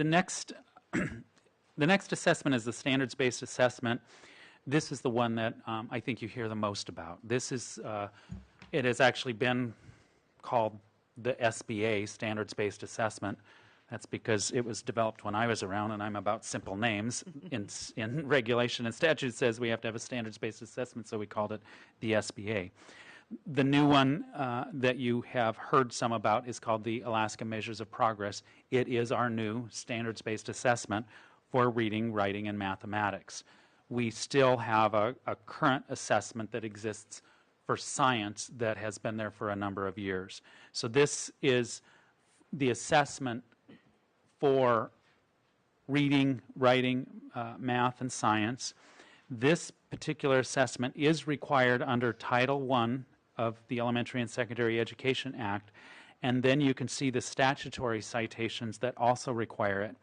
next the next assessment is the standards-based assessment. This is the one that I think you hear the most about. This is it has actually been called the SBA, standards-based assessment. That's because it was developed when I was around, and I'm about simple names. In regulation and statute, it says we have to have a standards-based assessment, so we called it the SBA. The new one that you have heard some about is called the Alaska Measures of Progress. It is our new standards-based assessment for reading, writing, and mathematics. We still have a current assessment that exists for science that has been there for a number of years. So this is the assessment for reading, writing, math, and science. This particular assessment is required under Title I of the Elementary and Secondary Education Act, and then you can see the statutory citations that also require it.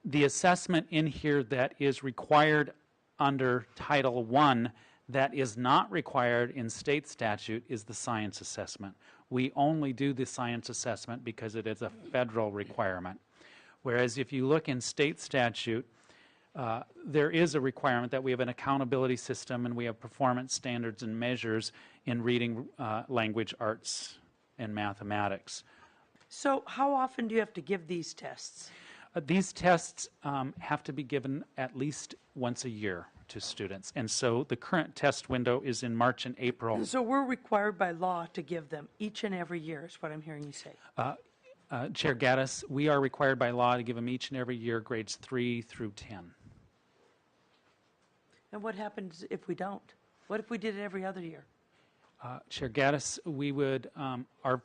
The assessment in here that is required under Title I that is not required in state statute is the science assessment. We only do the science assessment because it is a federal requirement. Whereas if you look in state statute, there is a requirement that we have an accountability system and we have performance standards and measures in reading, language, arts, and mathematics. So how often do you have to give these tests? These tests have to be given at least once a year to students. And so the current test window is in March and April. So we're required by law to give them each and every year, is what I'm hearing you say. Chair Gaddis, we are required by law to give them each and every year grades 3 through 10. And what happens if we don't? What if we did it every other year? Chair Gaddis, we would, our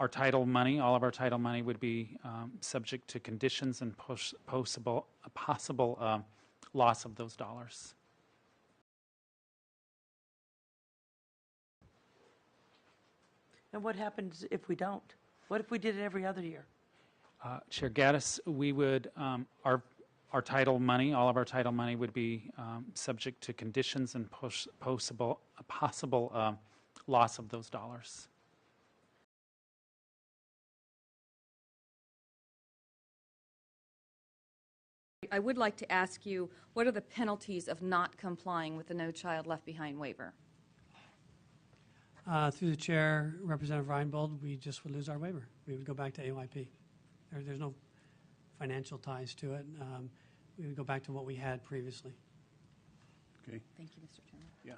title money, all of our title money would be subject to conditions and possible loss of those dollars. And what happens if we don't? What if we did it every other year? Chair Gaddis, we would, our title money, all of our title money would be subject to conditions and possible loss of those dollars. I would like to ask you, what are the penalties of not complying with the No Child Left Behind waiver? Through the chair, Representative Reinbold, we just would lose our waiver. We would go back to AYP. There's no financial ties to it. We would go back to what we had previously. Okay. Thank you, Mr. Chairman. Yeah.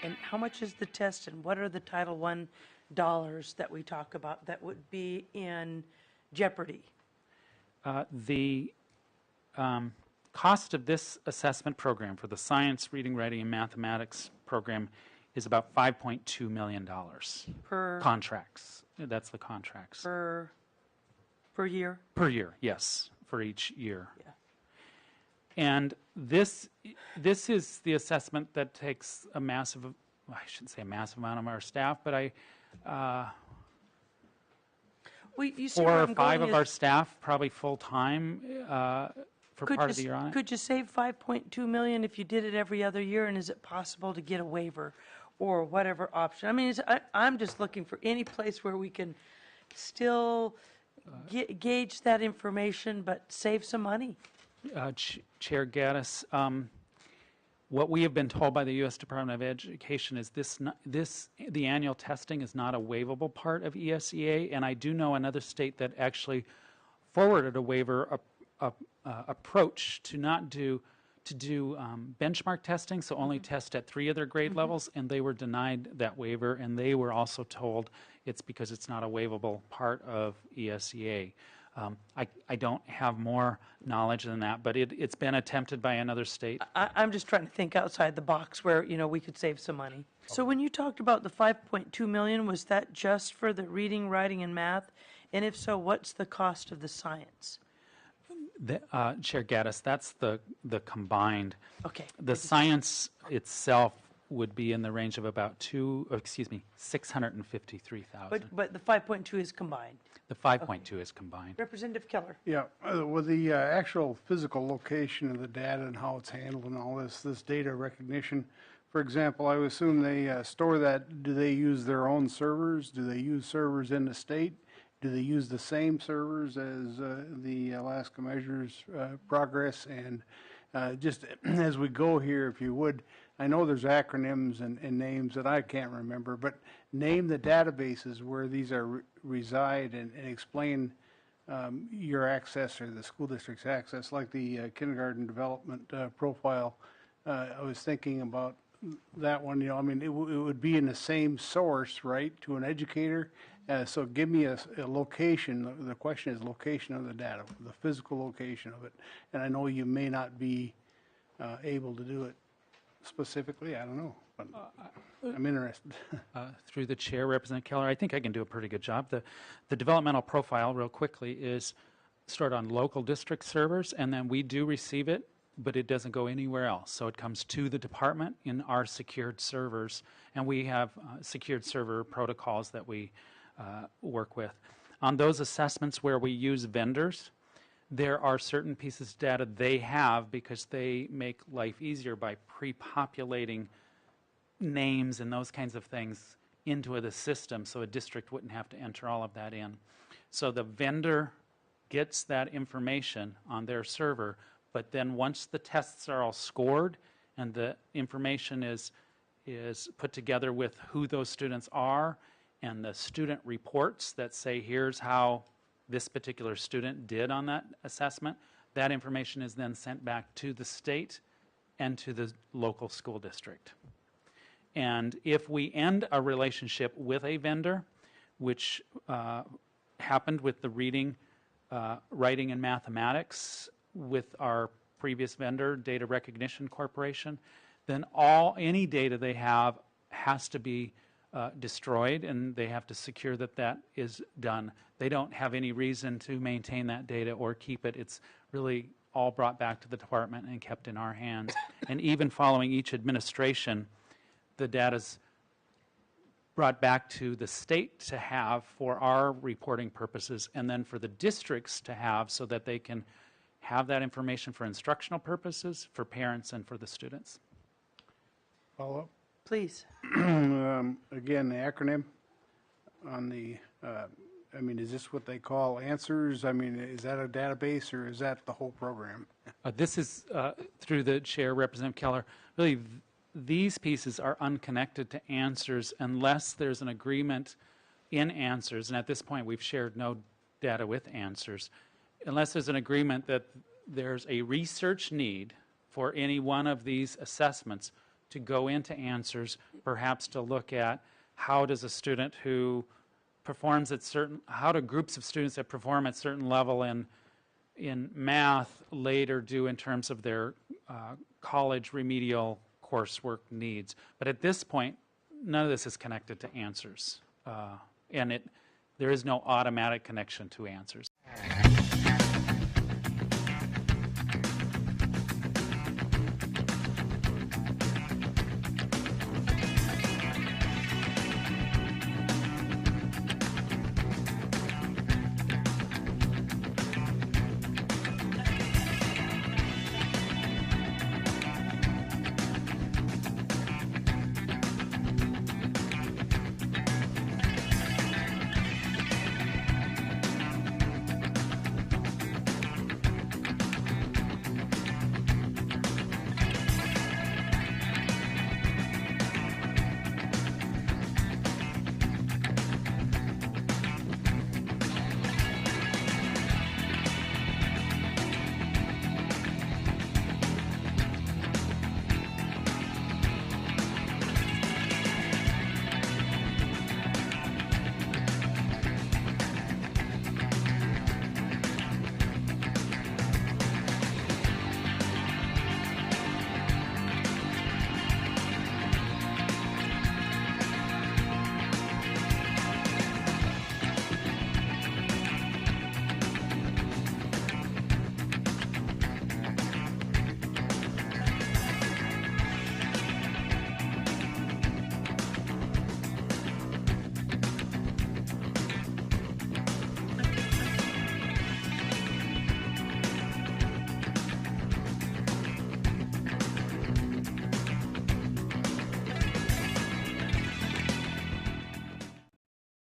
And how much is the test, and what are the Title I dollars that we talk about that would be in jeopardy? The cost of this assessment program for the science, reading, writing, and mathematics program is about $5.2 million. Per contracts. That's the contracts. Per year? Per year, yes, for each year. Yeah. And this is the assessment that takes a massive, well, I shouldn't say a massive amount of our staff, but You see 4 where or I'm 5 going of our staff, probably full-time for part of the year on it. Could you save $5.2 million if you did it every other year, and is it possible to get a waiver or whatever option? I mean, I'm just looking for any place where we can still gauge that information but save some money. Chair Gaddis, what we have been told by the U.S. Department of Education is the annual testing is not a waivable part of ESEA, and I do know another state that actually forwarded a waiver approach to do benchmark testing, so only test at 3 of their grade levels, and they were denied that waiver, and they were also told it's because it's not a waivable part of ESEA. I don't have more knowledge than that, but it's been attempted by another state. I'm just trying to think outside the box where, we could save some money. So when you talked about the $5.2 million, was that just for the reading, writing, and math? And if so, what's the cost of the science? Chair Gaddis, that's the combined. Okay. The science itself would be in the range of about 653,000. But the 5.2 is combined. The 5.2 is combined. Representative Keller. Yeah, with the actual physical location of the data and how it's handled and all this data recognition, for example, I would assume they store that, do they use their own servers? Do they use servers in the state? Do they use the same servers as the Alaska Measures Progress? And just as we go here, if you would, I know there's acronyms and names that I can't remember, but name the databases where these are reside and explain your access or the school district's access, like the kindergarten development profile. I was thinking about that one, you know, I mean, it would be in the same source, right, to an educator. So give me a location. The question is location of the data, the physical location of it. And I know you may not be able to do it specifically. I don't know, but I'm interested. Through the chair, Representative Keller, I think I can do a pretty good job. The developmental profile, real quickly, is stored on local district servers, and then we do receive it, but it doesn't go anywhere else. So it comes to the department in our secured servers, and we have secured server protocols that we work with. On those assessments where we use vendors, there are certain pieces of data they have because they make life easier by pre-populating names and those kinds of things into the system so a district wouldn't have to enter all of that in. So the vendor gets that information on their server, but then once the tests are all scored and the information is put together with who those students are and the student reports that say here's how this particular student did on that assessment, that information is then sent back to the state and to the local school district. And if we end a relationship with a vendor, which happened with the reading, writing, and mathematics with our previous vendor, Data Recognition Corporation, then any data they have has to be destroyed, and they have to secure that that is done. They don't have any reason to maintain that data or keep it. It's really all brought back to the department and kept in our hands. And even following each administration, the data's brought back to the state to have for our reporting purposes, and then for the districts to have so that they can have that information for instructional purposes, for parents, and for the students. Follow up? Please. Again, the acronym on the, I mean, is this what they call answers? I mean, is that a database or is that the whole program? This is, through the chair, Representative Keller, really these pieces are unconnected to answers unless there's an agreement in answers, and at this point we've shared no data with answers, unless there's an agreement that there's a research need for any one of these assessments to go into answers, perhaps to look at how does a student who performs at how do groups of students that perform at certain level in math later do in terms of their college remedial coursework needs. But at this point, none of this is connected to answers. And there is no automatic connection to answers.